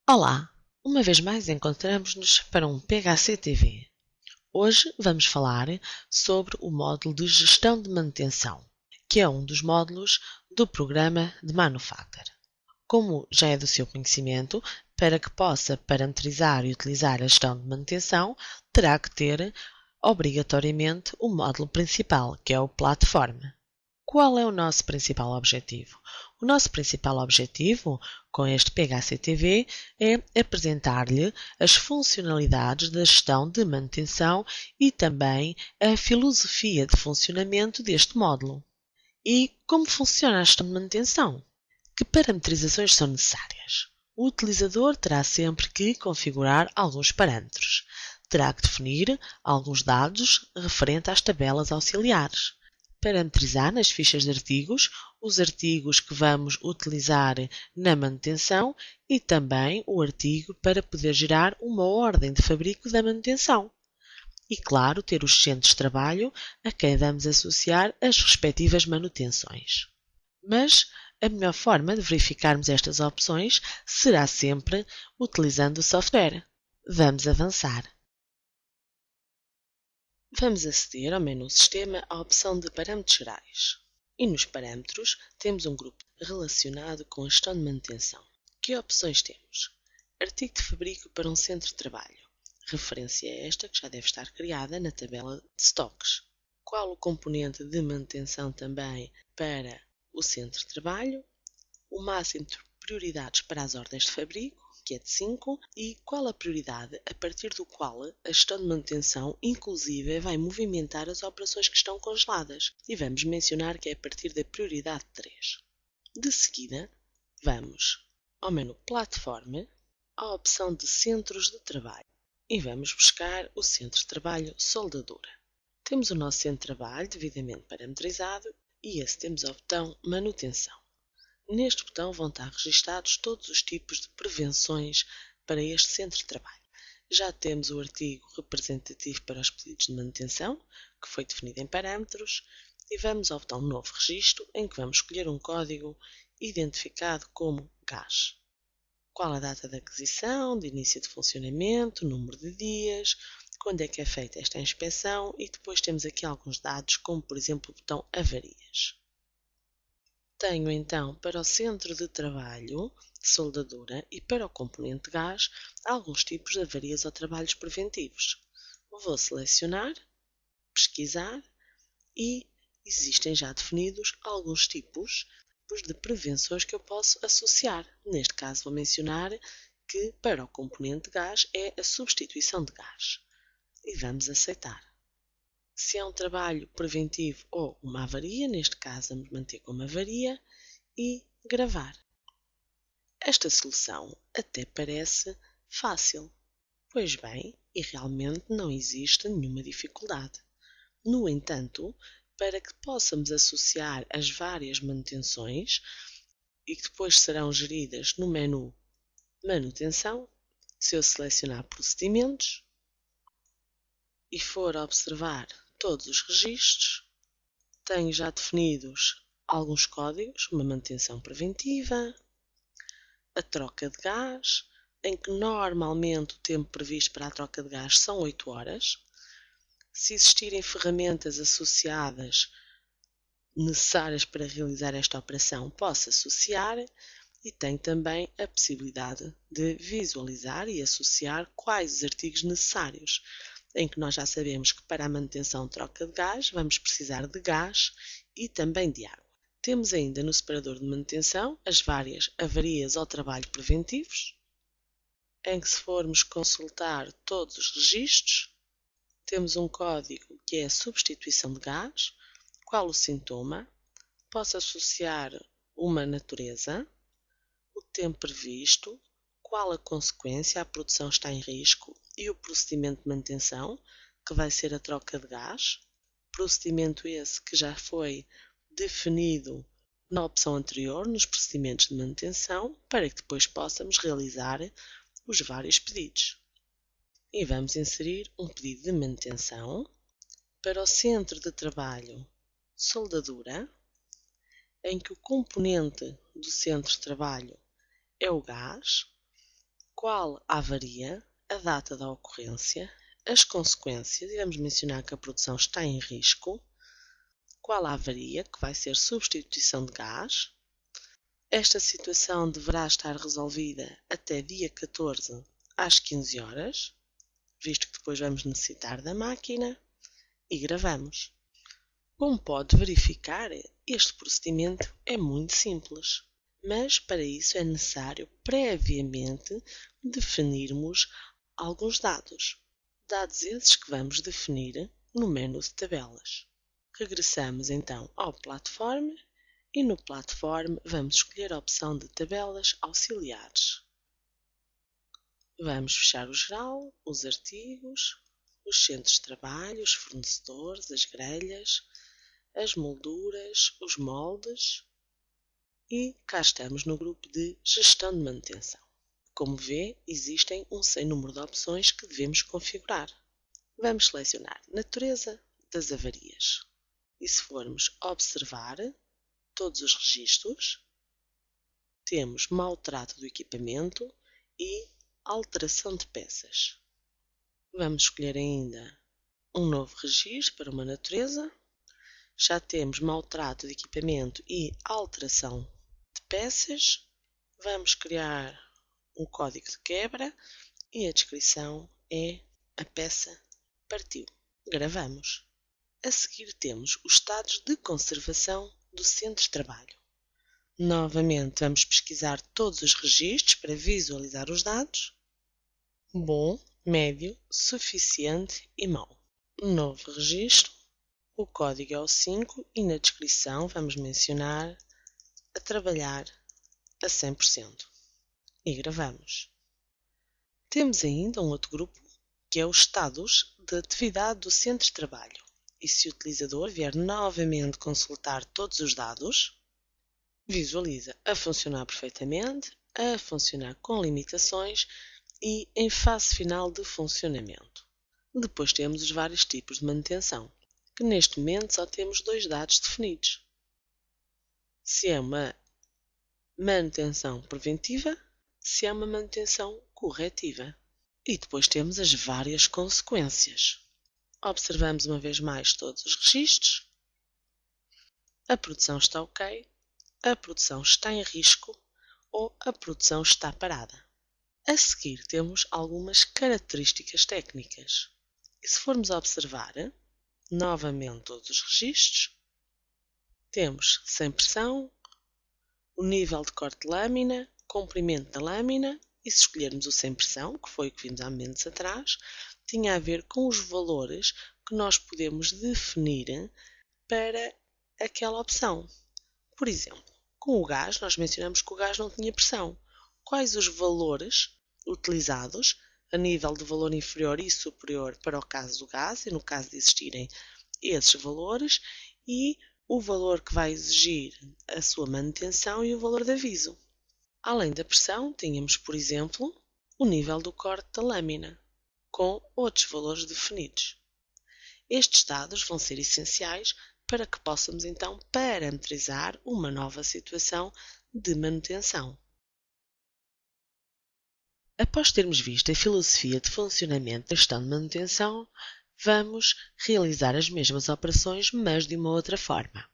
Olá! Uma vez mais encontramos-nos para um PHCTV. Hoje vamos falar sobre o módulo de gestão de manutenção, que é um dos módulos do programa de Manufacture. Como já é do seu conhecimento, para que possa parametrizar e utilizar a gestão de manutenção, terá que ter obrigatoriamente o módulo principal, que é o Platform. Qual é o nosso principal objetivo? O nosso principal objetivo com este PHCTV é apresentar-lhe as funcionalidades da gestão de manutenção e também a filosofia de funcionamento deste módulo. E como funciona a gestão de manutenção? Que parametrizações são necessárias? O utilizador terá sempre que configurar alguns parâmetros. Terá que definir alguns dados referente às tabelas auxiliares. Parametrizar nas fichas de artigos os artigos que vamos utilizar na manutenção e também o artigo para poder gerar uma ordem de fabrico da manutenção. E, claro, ter os centros de trabalho a quem vamos associar as respectivas manutenções. Mas a melhor forma de verificarmos estas opções será sempre utilizando o software. Vamos avançar. Vamos aceder ao menu Sistema à opção de Parâmetros Gerais. E nos Parâmetros temos um grupo relacionado com a gestão de manutenção. Que opções temos? Artigo de fabrico para um centro de trabalho. Referência esta que já deve estar criada na tabela de estoques. Qual o componente de manutenção também para o centro de trabalho? O máximo de prioridades para as ordens de fabrico, que é de 5, e qual a prioridade a partir do qual a gestão de manutenção inclusive vai movimentar as operações que estão congeladas. E vamos mencionar que é a partir da prioridade 3. De seguida, vamos ao menu Plataforma, à opção de Centros de Trabalho e vamos buscar o Centro de Trabalho Soldadura. Temos o nosso centro de trabalho devidamente parametrizado e esse temos o botão Manutenção. Neste botão vão estar registados todos os tipos de prevenções para este centro de trabalho. Já temos o artigo representativo para os pedidos de manutenção, que foi definido em parâmetros, e vamos ao botão Novo Registro, em que vamos escolher um código identificado como GAS. Qual a data de aquisição, de início de funcionamento, número de dias, quando é que é feita esta inspeção e depois temos aqui alguns dados, como por exemplo o botão Avarias. Tenho então para o centro de trabalho de soldadura e para o componente gás alguns tipos de avarias ou trabalhos preventivos. Vou selecionar, pesquisar e existem já definidos alguns tipos de prevenções que eu posso associar. Neste caso vou mencionar que para o componente gás é a substituição de gás. E vamos aceitar. Se é um trabalho preventivo ou uma avaria, neste caso vamos manter como avaria e gravar. Esta solução até parece fácil. Pois bem, e realmente não existe nenhuma dificuldade. No entanto, para que possamos associar as várias manutenções e que depois serão geridas no menu Manutenção, se eu selecionar Procedimentos e for observar todos os registros, tenho já definidos alguns códigos, uma manutenção preventiva, a troca de gás, em que normalmente o tempo previsto para a troca de gás são 8 horas. Se existirem ferramentas associadas necessárias para realizar esta operação, posso associar e tem também a possibilidade de visualizar e associar quais os artigos necessários, em que nós já sabemos que para a manutenção de troca de gás vamos precisar de gás e também de água. Temos ainda no separador de manutenção as várias avarias ou trabalho preventivos, em que se formos consultar todos os registros, temos um código que é a substituição de gás, qual o sintoma, posso associar uma natureza, o tempo previsto, qual a consequência, a produção está em risco e o procedimento de manutenção, que vai ser a troca de gás, procedimento esse que já foi definido na opção anterior, nos procedimentos de manutenção, para que depois possamos realizar os vários pedidos. E vamos inserir um pedido de manutenção para o centro de trabalho soldadura, em que o componente do centro de trabalho é o gás, qual a avaria, a data da ocorrência, as consequências, iremos mencionar que a produção está em risco, qual a avaria, que vai ser substituição de gás. Esta situação deverá estar resolvida até dia 14 às 15 horas, visto que depois vamos necessitar da máquina, e gravamos. Como pode verificar, este procedimento é muito simples, mas para isso é necessário previamente definirmos alguns dados. Dados esses que vamos definir no menu de tabelas. Regressamos então ao Platform e no Platform vamos escolher a opção de tabelas auxiliares. Vamos fechar o geral, os artigos, os centros de trabalho, os fornecedores, as grelhas, as molduras, os moldes e cá estamos no grupo de Gestão de Manutenção. Como vê, existem um sem número de opções que devemos configurar. Vamos selecionar Natureza das avarias. E se formos observar todos os registros, temos mau trato do equipamento e alteração de peças. Vamos escolher ainda um novo registro para uma natureza. Já temos mau trato de equipamento e alteração de peças. Vamos criar um código de quebra e a descrição é: a peça partiu. Gravamos. A seguir temos os estados de conservação do centro de trabalho. Novamente vamos pesquisar todos os registros para visualizar os dados. Bom, médio, suficiente e mau. Novo registro. O código é o 5 e na descrição vamos mencionar a trabalhar a 100%. E gravamos. Temos ainda um outro grupo que é os estados de atividade do centro de trabalho. E se o utilizador vier novamente consultar todos os dados, visualiza a funcionar perfeitamente, a funcionar com limitações e em fase final de funcionamento. Depois temos os vários tipos de manutenção, que neste momento só temos dois dados definidos. Se é uma manutenção preventiva, se é uma manutenção corretiva. E depois temos as várias consequências. Observamos uma vez mais todos os registros. A produção está ok, a produção está em risco ou a produção está parada. A seguir temos algumas características técnicas. E se formos observar novamente todos os registros, temos sem pressão, o nível de corte de lâmina, comprimento da lâmina, e se escolhermos o sem pressão, que foi o que vimos há momentos atrás, tinha a ver com os valores que nós podemos definir para aquela opção. Por exemplo, com o gás, nós mencionamos que o gás não tinha pressão. Quais os valores utilizados a nível de valor inferior e superior para o caso do gás, e no caso de existirem esses valores, e o valor que vai exigir a sua manutenção e o valor de aviso. Além da pressão, tínhamos, por exemplo, o nível do corte da lâmina, com outros valores definidos. Estes dados vão ser essenciais para que possamos então parametrizar uma nova situação de manutenção. Após termos visto a filosofia de funcionamento da gestão de manutenção, vamos realizar as mesmas operações, mas de uma outra forma.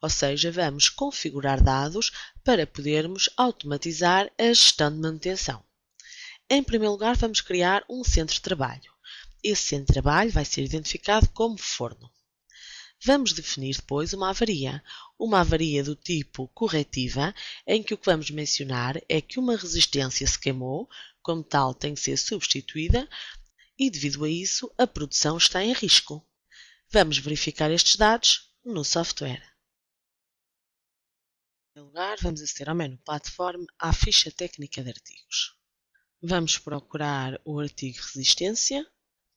Ou seja, vamos configurar dados para podermos automatizar a gestão de manutenção. Em primeiro lugar, vamos criar um centro de trabalho. Esse centro de trabalho vai ser identificado como forno. Vamos definir depois uma avaria do tipo corretiva, em que o que vamos mencionar é que uma resistência se queimou, como tal tem que ser substituída, e devido a isso a produção está em risco. Vamos verificar estes dados no software. Em primeiro lugar, vamos aceder ao menu Platform à ficha técnica de artigos. Vamos procurar o artigo resistência,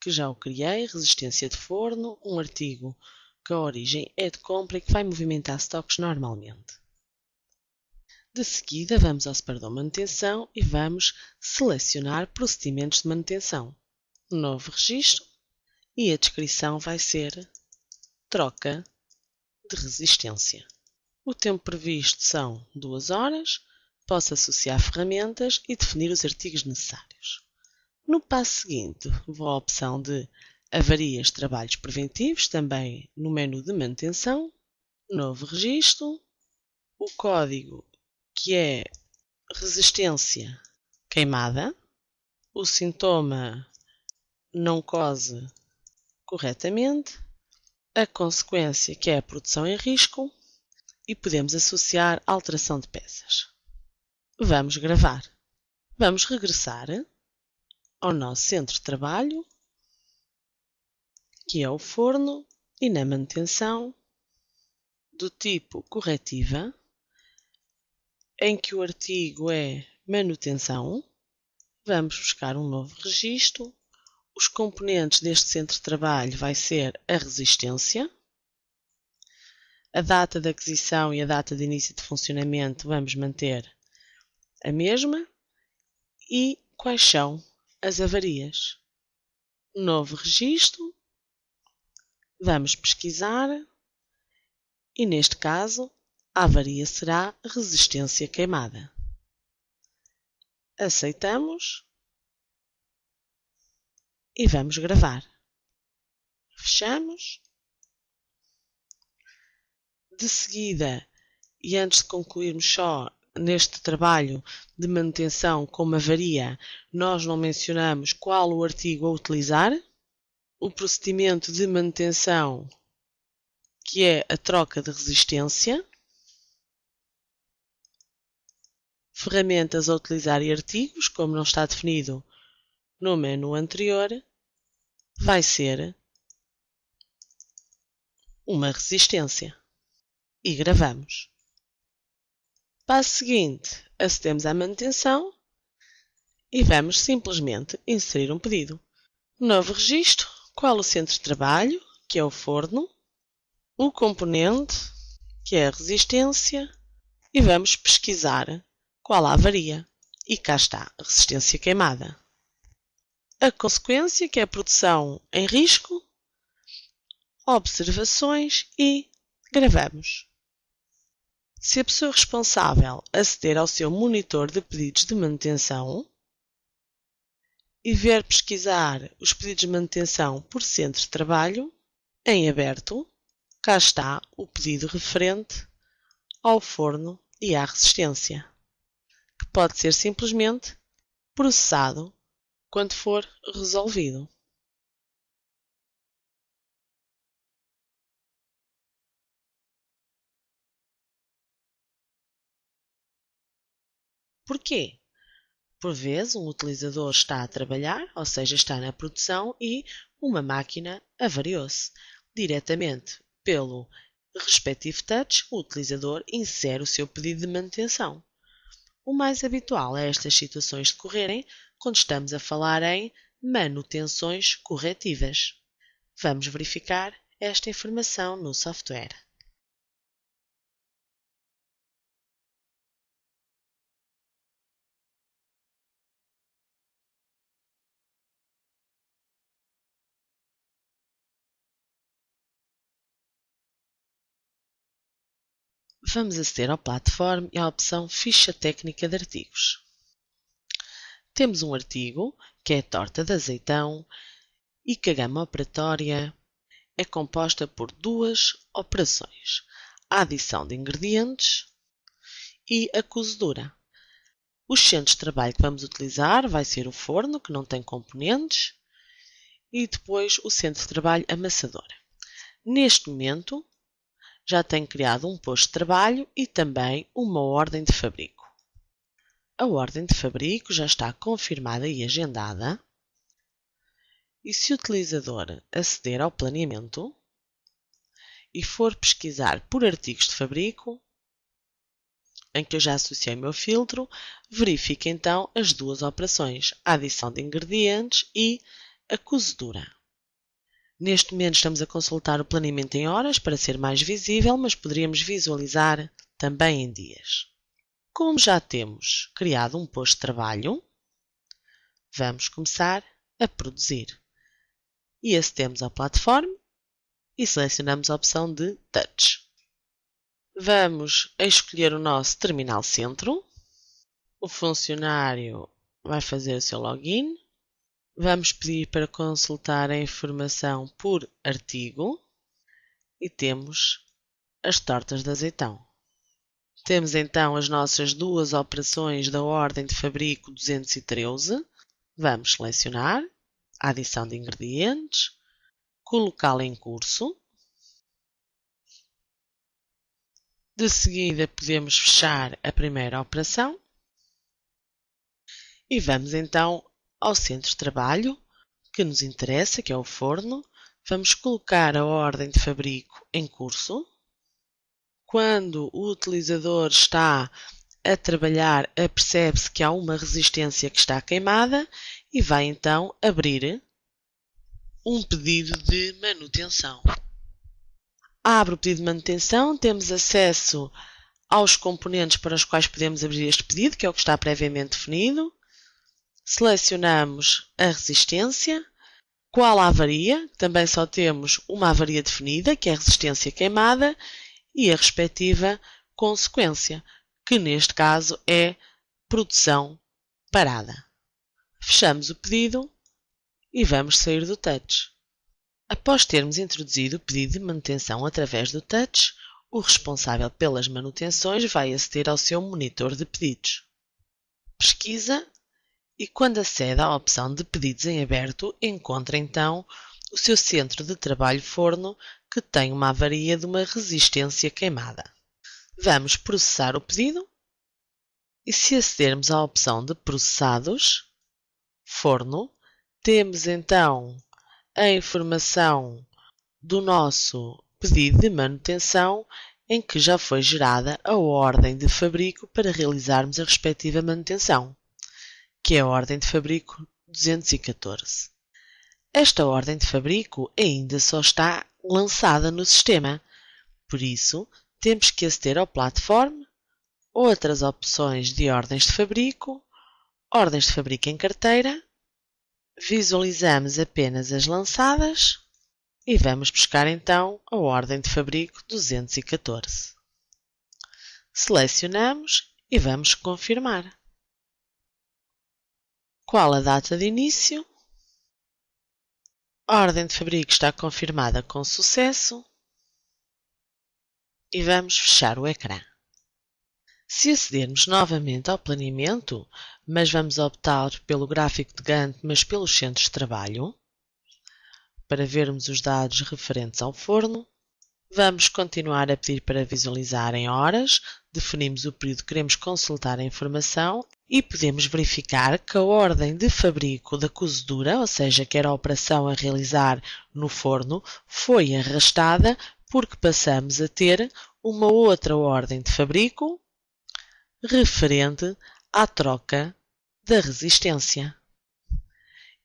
que já o criei, resistência de forno, um artigo que a origem é de compra e que vai movimentar estoques normalmente. De seguida, vamos ao separador manutenção e vamos selecionar procedimentos de manutenção. Novo registro e a descrição vai ser troca de resistência. O tempo previsto são 2 horas, Posso associar ferramentas e definir os artigos necessários. No passo seguinte, vou à opção de Avarias, Trabalhos Preventivos, também no menu de manutenção, Novo registro, o código que é resistência queimada, o sintoma não cose corretamente, a consequência que é a produção em risco e podemos associar alteração de peças. Vamos gravar. Vamos regressar ao nosso centro de trabalho, que é o forno, e na manutenção do tipo corretiva, em que o artigo é manutenção, vamos buscar um novo registro. Os componentes deste centro de trabalho vai ser a resistência, a data de aquisição e a data de início de funcionamento vamos manter a mesma e quais são as avarias. Novo registro, vamos pesquisar e neste caso a avaria será resistência queimada. Aceitamos e vamos gravar. Fechamos. De seguida, e antes de concluirmos só neste trabalho de manutenção com uma avaria, nós não mencionamos qual o artigo a utilizar. O procedimento de manutenção, que é a troca de resistência, ferramentas a utilizar e artigos, como não está definido no menu anterior, vai ser uma resistência. E gravamos. Passo seguinte, acedemos à manutenção e vamos simplesmente inserir um pedido. Novo registro, qual o centro de trabalho, que é o forno, o componente, que é a resistência, e vamos pesquisar qual a avaria. E cá está, a resistência queimada. A consequência, que é a produção em risco, observações e gravamos. Se a pessoa responsável aceder ao seu monitor de pedidos de manutenção e ver pesquisar os pedidos de manutenção por centro de trabalho, em aberto, cá está o pedido referente ao forno e à resistência, que pode ser simplesmente processado quando for resolvido. Porquê? Por vezes, um utilizador está a trabalhar, ou seja, está na produção e uma máquina avariou-se. Diretamente pelo respectivo touch, o utilizador insere o seu pedido de manutenção. O mais habitual é estas situações decorrerem quando estamos a falar em manutenções corretivas. Vamos verificar esta informação no software. Vamos aceder ao Platform e à opção Ficha Técnica de Artigos. Temos um artigo, que é a torta de azeitão, e que a gama operatória é composta por duas operações: a adição de ingredientes e a cozedura. Os centros de trabalho que vamos utilizar vai ser o forno, que não tem componentes, e depois o centro de trabalho amassador. Neste momento, já tenho criado um posto de trabalho e também uma ordem de fabrico. A ordem de fabrico já está confirmada e agendada. E se o utilizador aceder ao planeamento e for pesquisar por artigos de fabrico, em que eu já associei o meu filtro, verifique então as duas operações, a adição de ingredientes e a cozedura. Neste momento estamos a consultar o planeamento em horas para ser mais visível, mas poderíamos visualizar também em dias. Como já temos criado um posto de trabalho, vamos começar a produzir. E acedemos ao Platform e selecionamos a opção de Touch. Vamos escolher o nosso terminal centro O funcionário vai fazer o seu login. Vamos pedir para consultar a informação por artigo e temos as tortas de azeitão. Temos então as nossas duas operações da ordem de fabrico 213. Vamos selecionar a adição de ingredientes, colocá-la em curso. De seguida podemos fechar a primeira operação e vamos então ao centro de trabalho que nos interessa, que é o forno. Vamos colocar a ordem de fabrico em curso. Quando o utilizador está a trabalhar, apercebe-se que há uma resistência que está queimada e vai então abrir um pedido de manutenção. Abre o pedido de manutenção, temos acesso aos componentes para os quais podemos abrir este pedido, que é o que está previamente definido. Selecionamos a resistência. Qual a avaria? Também só temos uma avaria definida, que é a resistência queimada, e a respectiva consequência, que neste caso é produção parada. Fechamos o pedido e vamos sair do touch. Após termos introduzido o pedido de manutenção através do touch, o responsável pelas manutenções vai aceder ao seu monitor de pedidos. Pesquisa e quando acede à opção de pedidos em aberto, encontra então o seu centro de trabalho forno que tem uma avaria de uma resistência queimada. Vamos processar o pedido e se acedermos à opção de processados, forno, temos então a informação do nosso pedido de manutenção em que já foi gerada a ordem de fabrico para realizarmos a respectiva manutenção, que é a ordem de fabrico 214. Esta ordem de fabrico ainda só está lançada no sistema, por isso temos que aceder ao Platform, outras opções de ordens de fabrico em carteira, visualizamos apenas as lançadas e vamos buscar então a ordem de fabrico 214. Selecionamos e vamos confirmar. Qual a data de início? A ordem de fabrico está confirmada com sucesso e vamos fechar o ecrã. Se acedermos novamente ao planeamento, mas vamos optar pelo gráfico de Gantt, mas pelos centros de trabalho, para vermos os dados referentes ao forno, vamos continuar a pedir para visualizar em horas, definimos o período que queremos consultar a informação e podemos verificar que a ordem de fabrico da cozedura, ou seja, que era a operação a realizar no forno, foi arrastada porque passamos a ter uma outra ordem de fabrico referente à troca da resistência.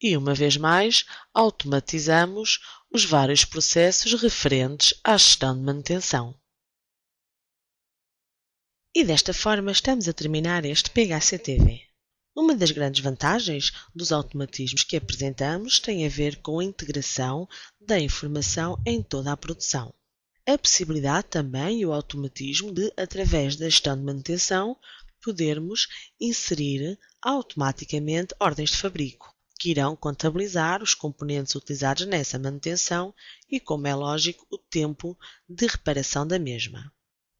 E, uma vez mais, automatizamos os vários processos referentes à gestão de manutenção. E desta forma estamos a terminar este PHCTV. Uma das grandes vantagens dos automatismos que apresentamos tem a ver com a integração da informação em toda a produção. A possibilidade também e o automatismo de, através da gestão de manutenção, podermos inserir automaticamente ordens de fabrico, que irão contabilizar os componentes utilizados nessa manutenção e, como é lógico, o tempo de reparação da mesma.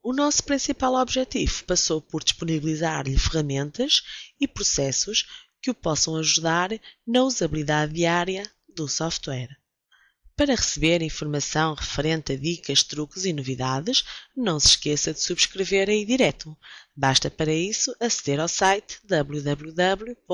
O nosso principal objetivo passou por disponibilizar-lhe ferramentas e processos que o possam ajudar na usabilidade diária do software. Para receber informação referente a dicas, truques e novidades, não se esqueça de subscrever aí direto. Basta para isso aceder ao site www.phc.pt.